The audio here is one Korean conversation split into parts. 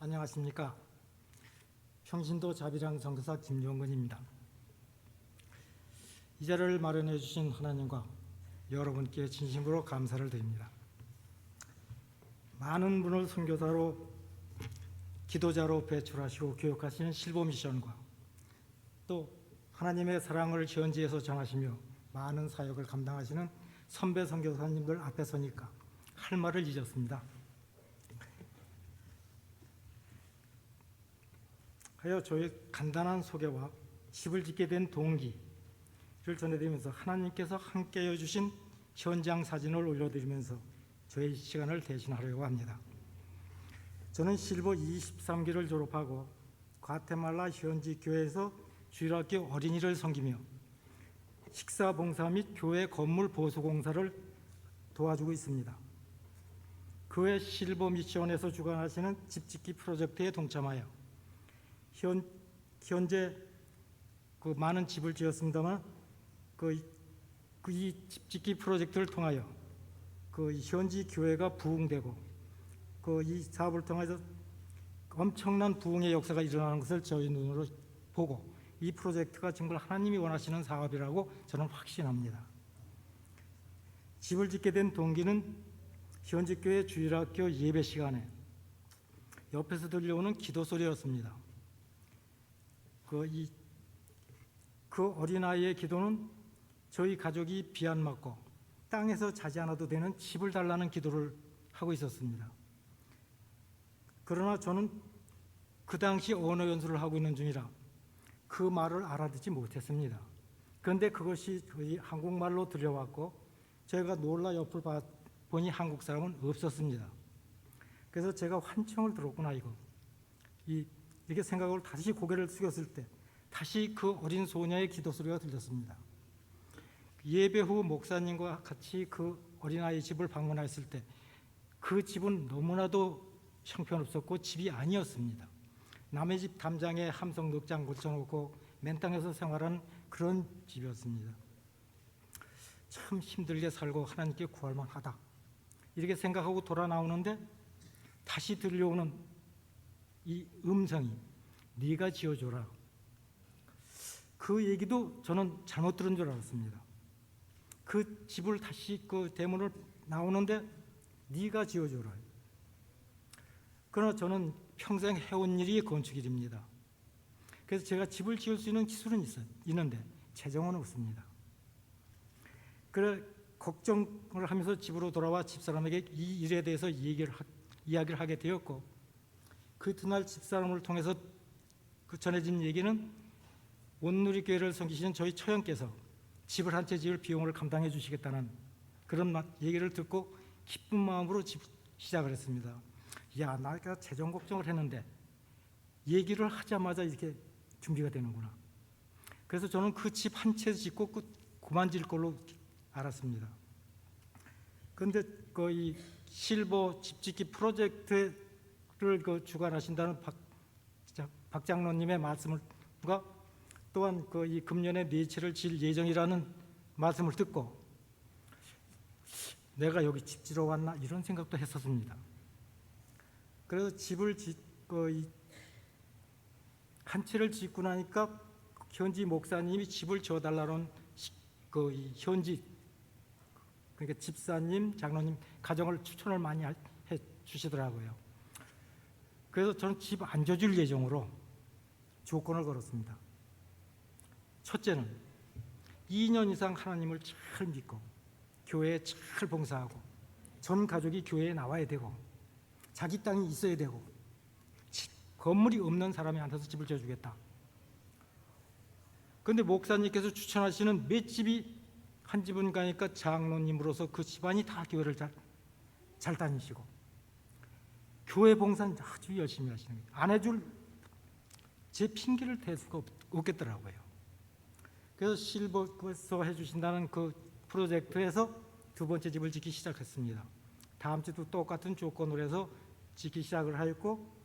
안녕하십니까. 평신도 자비랑 선교사 김용근입니다. 이 자리를 마련해 주신 하나님과 여러분께 진심으로 감사를 드립니다. 많은 분을 선교사로, 기도자로 배출하시고 교육하시는 실보미션과 또 하나님의 사랑을 현지에서 전하시며 많은 사역을 감당하시는 선배 선교사님들 앞에 서니까 할 말을 잊었습니다. 하여 저의 간단한 소개와 집을 짓게 된 동기를 전해드리면서 하나님께서 함께해 주신 현장 사진을 올려드리면서 저의 시간을 대신하려고 합니다. 저는 실버 23기를 졸업하고 과테말라 현지 교회에서 주일학교 어린이를 섬기며 식사 봉사 및 교회 건물 보수 공사를 도와주고 있습니다. 그 외 실버 미션에서 주관하시는 집짓기 프로젝트에 동참하여 현재 많은 집을 지었습니다만 이 집짓기 프로젝트를 통하여 현지 교회가 부흥되고 이 사업을 통해서 엄청난 부흥의 역사가 일어나는 것을 저희 눈으로 보고 이 프로젝트가 정말 하나님이 원하시는 사업이라고 저는 확신합니다. 집을 짓게 된 동기는 현지 교회 주일학교 예배 시간에 옆에서 들려오는 기도 소리였습니다. 그 어린아이의 기도는 저희 가족이 비 안 맞고 땅에서 자지 않아도 되는 집을 달라는 기도를 하고 있었습니다. 그러나 저는 그 당시 언어 연수를 하고 있는 중이라 그 말을 알아듣지 못했습니다. 그런데 그것이 저희 한국말로 들려왔고 제가 놀라 옆을 보니 한국 사람은 없었습니다. 그래서 제가 환청을 들었구나 이렇게 생각을 다시 고개를 숙였을 때 다시 그 어린 소녀의 기도 소리가 들렸습니다. 예배 후 목사님과 같이 그 어린아이 집을 방문했을 때 그 집은 너무나도 형편없었고 집이 아니었습니다. 남의 집 담장에 함성 넉장 고쳐놓고 맨 땅에서 생활하는 그런 집이었습니다. 참 힘들게 살고 하나님께 구할 만하다 이렇게 생각하고 돌아 나오는데 다시 들려오는 이 음성이 네가 지어줘라. 그 얘기도 저는 잘못 들은 줄 알았습니다. 그 집을 다시 그 대문을 나오는데 네가 지어줘라. 그러나 저는 평생 해온 일이 건축일입니다. 그래서 제가 집을 지을 수 있는 기술은 있는데 재정은 없습니다. 그래 걱정을 하면서 집으로 돌아와 집사람에게 이 일에 대해서 이야기를 하게 되었고 그 이튿날 집사람을 통해서 전해진 얘기는 온누리교회를 섬기시는 저희 처형께서 집을 한 채 지을 비용을 감당해 주시겠다는 그런 얘기를 듣고 기쁜 마음으로 시작을 했습니다. 야, 내가 재정 걱정을 했는데 얘기를 하자마자 이렇게 준비가 되는구나. 그래서 저는 그 집 한 채 짓고 그만 질 걸로 알았습니다. 그런데 이 실버 집짓기 프로젝트를 주관하신다는 박 장로님의 말씀과 또한 이 금년에 4채를 질 예정이라는 말씀을 듣고 내가 여기 집 지러 왔나 이런 생각도 했었습니다. 그래서 집을 한 채를 짓고 나니까 현지 목사님이 집을 지어달라는 현지 그러니까 집사님, 장로님 가정을 추천을 많이 해 주시더라고요. 그래서 저는 집 안 지어줄 예정으로 조건을 걸었습니다. 첫째는 2년 이상 하나님을 잘 믿고 교회에 잘 봉사하고 전 가족이 교회에 나와야 되고 자기 땅이 있어야 되고 건물이 없는 사람이 앉아서 집을 지어주겠다. 그런데 목사님께서 추천하시는 몇 집이 한 집은 가니까 장로님으로서 그 집안이 다 교회를 잘 다니시고 교회 봉사는 아주 열심히 하시는 거예요. 안 해줄 제 핑계를 댈 수가 없겠더라고요. 그래서 실버에서 해주신다는 그 프로젝트에서 두 번째 집을 짓기 시작했습니다. 다음 주도 똑같은 조건으로 해서 짓기 시작을 하였고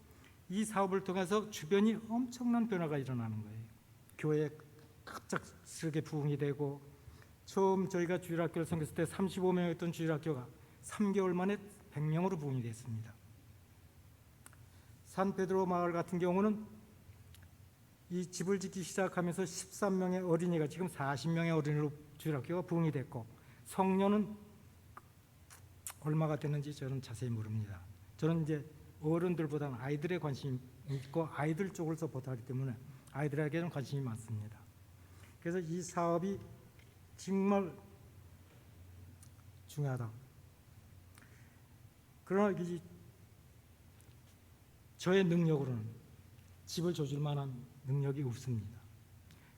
이 사업을 통해서 주변이 엄청난 변화가 일어나는 거예요. 교회에 갑작스럽게 부흥이 되고 처음 저희가 주일학교를 섬겼을 때 35명이었던 주일학교가 3개월 만에 100명으로 부흥이 됐습니다. 산페드로 마을 같은 경우는 이 집을 짓기 시작하면서 13명의 어린이가 지금 40명의 어린이로 주일학교가 부흥이 됐고, 성년은 얼마가 됐는지 저는 자세히 모릅니다. 저는 이제 어른들보다는 아이들에 관심이 있고 아이들 쪽을 서포트하기 때문에 아이들에게는 관심이 많습니다. 그래서 이 사업이 정말 중요하다. 그러나 저의 능력으로는 집을 줘줄 만한 능력이 없습니다.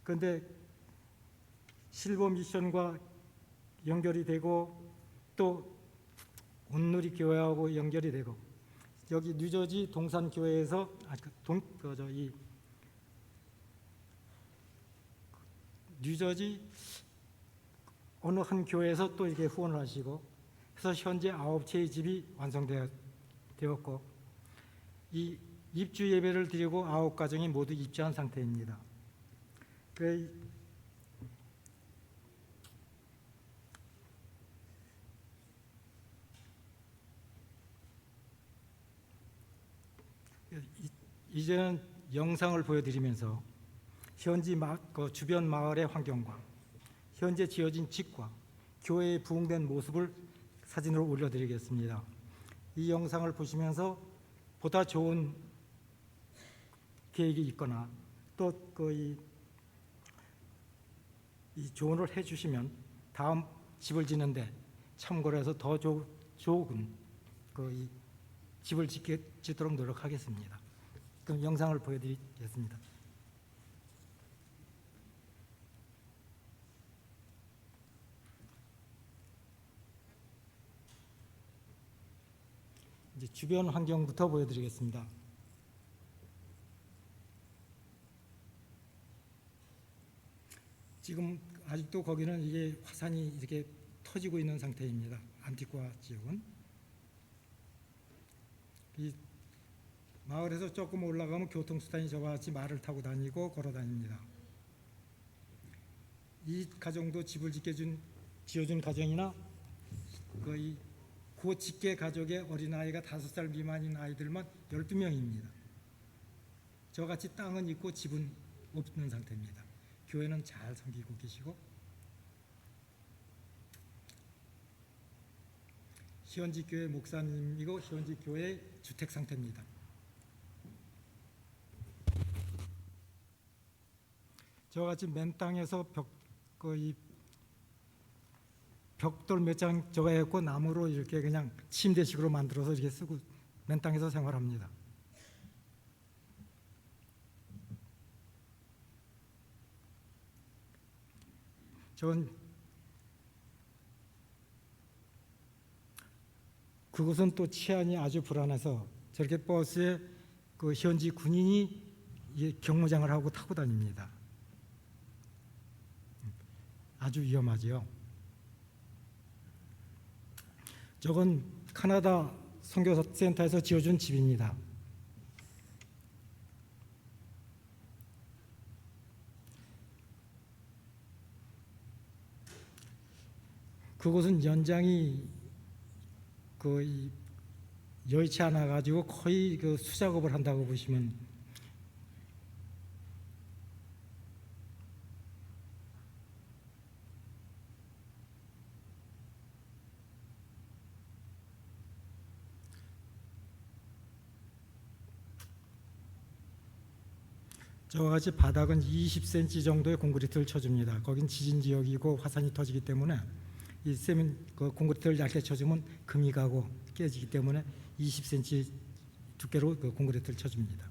그런데 실버 미션과 연결이 되고 또 온누리 교회하고 연결이 되고, 여기 뉴저지 동산 교회에서 뉴저지 어느 한 교회에서 또 이렇게 후원을 하시고 해서 현재 9채의 집이 완성되었고, 이 입주 예배를 드리고 9가정이 모두 입주한 상태입니다. 이제는 영상을 보여드리면서 현지 주변 마을의 환경과 현재 지어진 집과 교회의 부흥된 모습을 사진으로 올려드리겠습니다. 이 영상을 보시면서 보다 좋은 계획이 있거나 또 이 조언을 해주시면 다음 집을 짓는데 참고를 해서 더 좋은 이 집을 짓도록 노력하겠습니다. 그럼 영상을 보여드리겠습니다. 이제 주변 환경부터 보여드리겠습니다. 지금 아직도 거기는 이게 화산이 이렇게 터지고 있는 상태입니다. 안티과 지역은. 이 마을에서 조금 올라가면 교통수단이 저와 같이 말을 타고 다니고 걸어 다닙니다. 이 가정도 집을 지어준 가정이나 거의 고직계 가족의 어린아이가 5살 미만인 아이들만 12명입니다. 저같이 땅은 있고 집은 없는 상태입니다. 교회는 잘 섬기고 계시고, 현지 교회 목사님이고 현지 교회 주택 상태입니다. 저같이 맨 땅에서 벽돌 몇 장 저거 해갖고 나무로 이렇게 그냥 침대식으로 만들어서 이렇게 쓰고 맨 땅에서 생활합니다. 그곳은 또 치안이 아주 불안해서 저렇게 버스에 현지 군인이 경무장을 하고 타고 다닙니다. 아주 위험하지요. 저건 카나다 선교센터에서 지어준 집입니다. 그곳은 연장이 여의치 않아 가지고 거의 수작업을 한다고 보시면, 저와 같이 바닥은 20cm 정도의 콘크리트를 쳐줍니다. 거긴 지진 지역이고 화산이 터지기 때문에 이 콘크리트를 얇게 쳐주면 금이 가고 깨지기 때문에 20cm 두께로 콘크리트를 쳐줍니다.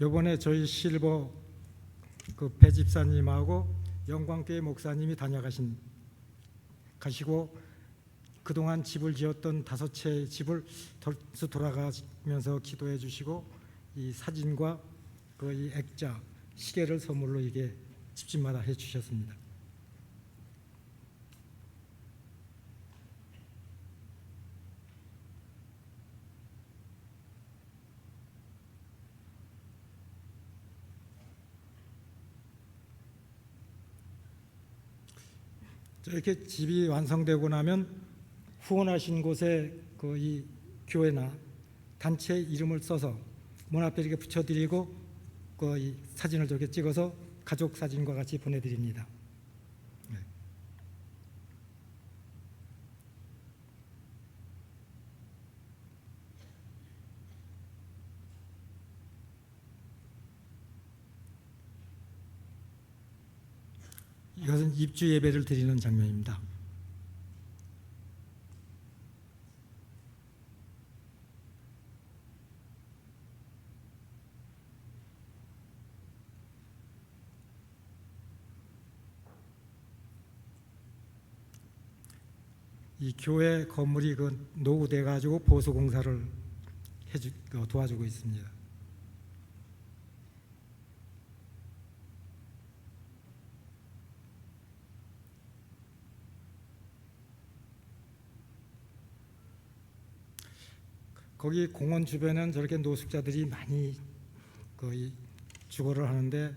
이번에 저희 실버 배 집사님하고 영광교회 목사님이 가시고 그동안 집을 지었던 5채 집을 돌아가면서 기도해 주시고 이 사진과 이 액자, 시계를 선물로 이게 집집마다 해 주셨습니다. 이렇게 집이 완성되고 나면 후원하신 곳에 그 이 교회나 단체 이름을 써서 문 앞에 이렇게 붙여드리고 그 이 사진을 저렇게 찍어서 가족 사진과 같이 보내드립니다. 네. 이것은 입주 예배를 드리는 장면입니다. 이 교회 건물이 그 노후돼 가지고 보수 공사를 도와주고 있습니다. 거기 공원 주변에는 저렇게 노숙자들이 많이 거의 주거를 하는데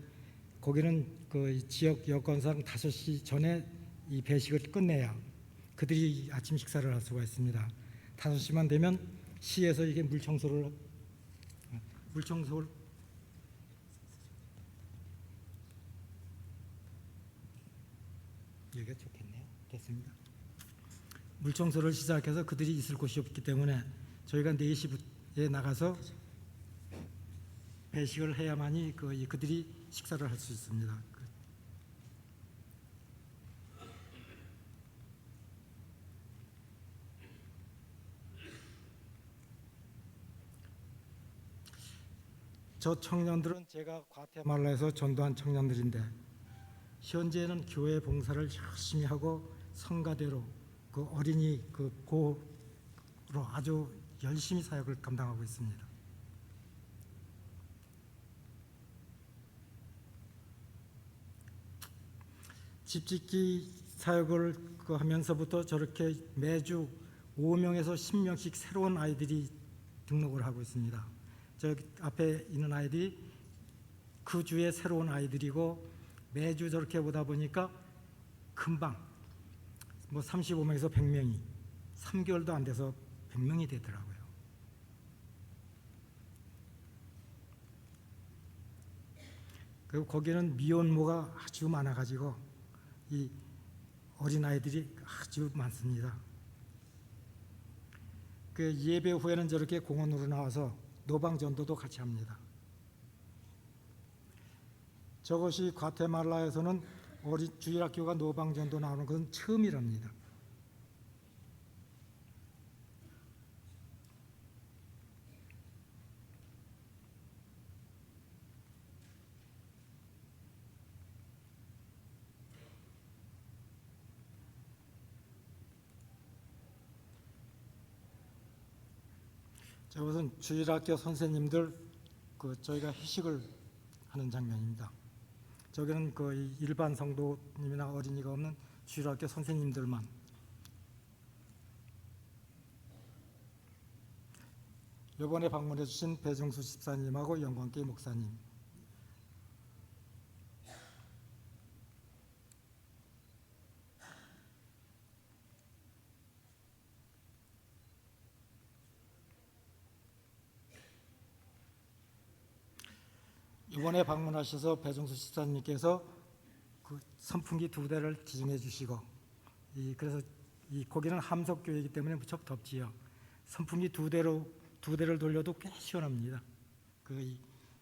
거기는 그 지역 여건상 5시 전에 이 배식을 끝내야 그들이 아침 식사를 할 수가 있습니다. 5시만 되면 시에서 이게 물청소를 여기가 좋겠네요. 됐습니다. 물청소를 시작해서 그들이 있을 곳이 없기 때문에 저희가 4시에 나가서 배식을 해야만이 그들이 식사를 할 수 있습니다. 저 청년들은 제가 과테말라에서 전도한 청년들인데 현재는 교회 봉사를 열심히 하고 성가대로 그 어린이 그 고로 아주 열심히 사역을 감당하고 있습니다. 집짓기 사역을 하면서부터 저렇게 매주 5명에서 10명씩 새로운 아이들이 등록을 하고 있습니다. 저 앞에 있는 아이들이 그 주의 새로운 아이들이고 매주 저렇게 보다 보니까 금방 35명에서 100명이 3개월도 안 돼서 100명이 되더라고요. 그리고 거기는 미혼모가 아주 많아가지고 이 어린아이들이 아주 많습니다. 그 예배 후에는 저렇게 공원으로 나와서 노방전도도 같이 합니다. 저것이 과테말라에서는 주일학교가 노방전도 나오는 것은 처음이랍니다. 저것은 주일학교 선생님들 저희가 회식을 하는 장면입니다. 저기는 일반 성도님이나 어린이가 없는 주일학교 선생님들만. 이번에 방문해 주신 배정수 집사님하고 영광교회 목사님, 이번에 방문하셔서 배정수 집사님께서 그 선풍기 2대를 기증해 주시고, 그래서 거기는 함석교회이기 때문에 무척 덥지요. 선풍기 2대를 돌려도 꽤 시원합니다.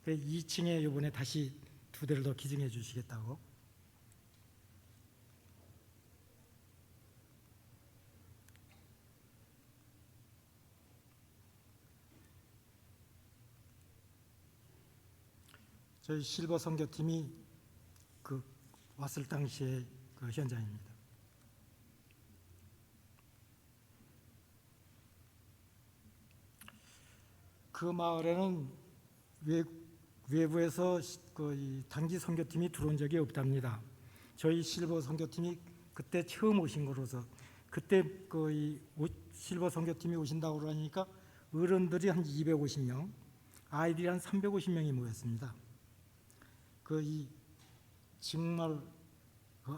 2층에 이번에 다시 2대를 더 기증해 주시겠다고. 저희 실버 선교팀이 왔을 당시의 현장입니다. 그 마을에는 외부에서 단기 선교팀이 들어온 적이 없답니다. 저희 실버 선교팀이 그때 처음 오신 거로서 그때 실버 선교팀이 오신다고 그러니까 어른들이 한 250명, 아이들이 한 350명이 모였습니다. 정말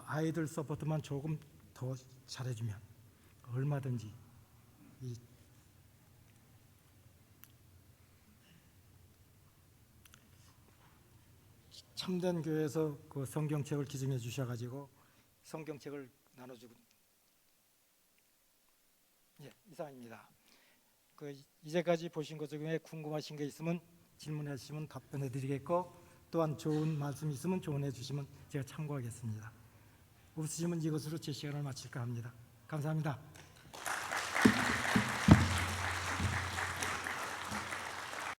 아이들 서포트만 조금 더 잘해주면 얼마든지 이 참된 교회에서 그 성경책을 기증해 주셔가지고 성경책을 나눠주고 이상입니다. 그 이제까지 보신 것 중에 궁금하신 게 있으면 질문해 주시면 답변해 드리겠고 또한 좋은 말씀 있으면 조언해 주시면 제가 참고하겠습니다. 없으시면 이것으로 제 시간을 마칠까 합니다. 감사합니다.